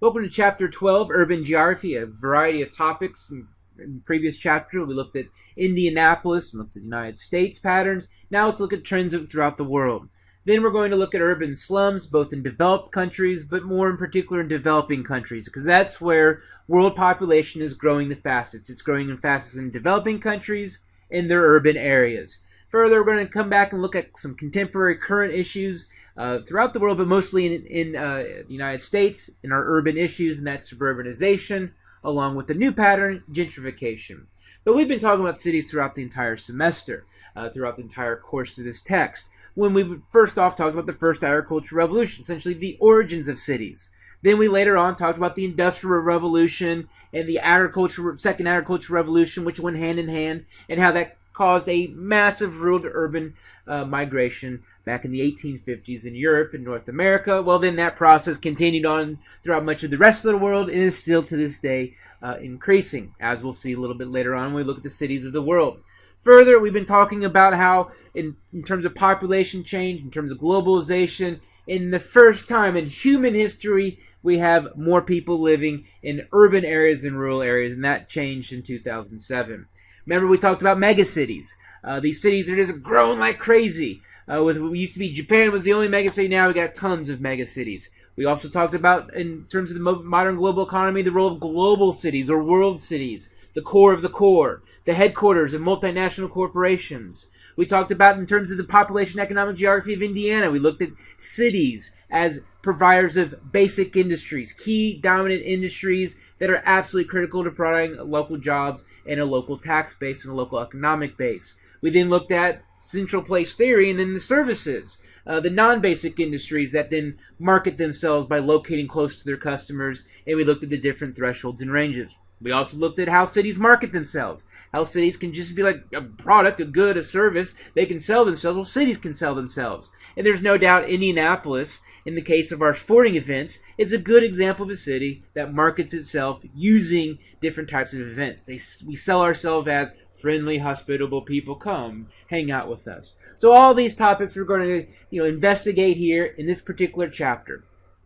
Welcome to Chapter 12, Urban Geography, a variety of topics. In the previous chapter, we looked at Indianapolis and looked at the United States patterns. Now let's look at trends throughout the world. Then we're going to look at urban slums, both in developed countries, but more in particular in developing countries, because that's where world population is growing the fastest. It's growing the fastest in developing countries in their urban areas. Further, we're going to come back and look at some contemporary current issues throughout the world, but mostly in the United States, in our urban issues, and that's suburbanization, along with the new pattern, gentrification. But we've been talking about cities throughout the entire semester, throughout the entire course of this text. When we first off talked about the first agricultural revolution, essentially the origins of cities. Then we later on talked about the Industrial Revolution and the second agricultural revolution, which went hand in hand, and how that caused a massive rural to urban migration back in the 1850s in Europe and North America. Well, then that process continued on throughout much of the rest of the world and is still to this day increasing, as we'll see a little bit later on when we look at the cities of the world. Further, we've been talking about how in terms of population change, in terms of globalization, in the first time in human history, we have more people living in urban areas than rural areas, and that changed in 2007. Remember, we talked about megacities. These cities are just growing like crazy. With what used to be Japan was the only megacity, now we got tons of megacities. We also talked about, in terms of the modern global economy, the role of global cities or world cities, the core of the core, the headquarters of multinational corporations. We talked about, in terms of the population economic geography of Indiana, we looked at cities as providers of basic industries, key dominant industries that are absolutely critical to providing local jobs and a local tax base and a local economic base. We then looked at central place theory and then the services, the non-basic industries that then market themselves by locating close to their customers, and we looked at the different thresholds and ranges. We also looked at how cities market themselves, how cities can just be like a product, a good, a service. They can sell themselves. Well, cities can sell themselves. And there's no doubt Indianapolis, in the case of our sporting events, is a good example of a city that markets itself using different types of events. We sell ourselves as friendly, hospitable people. Come, hang out with us. So all these topics we're going to investigate here in this particular chapter.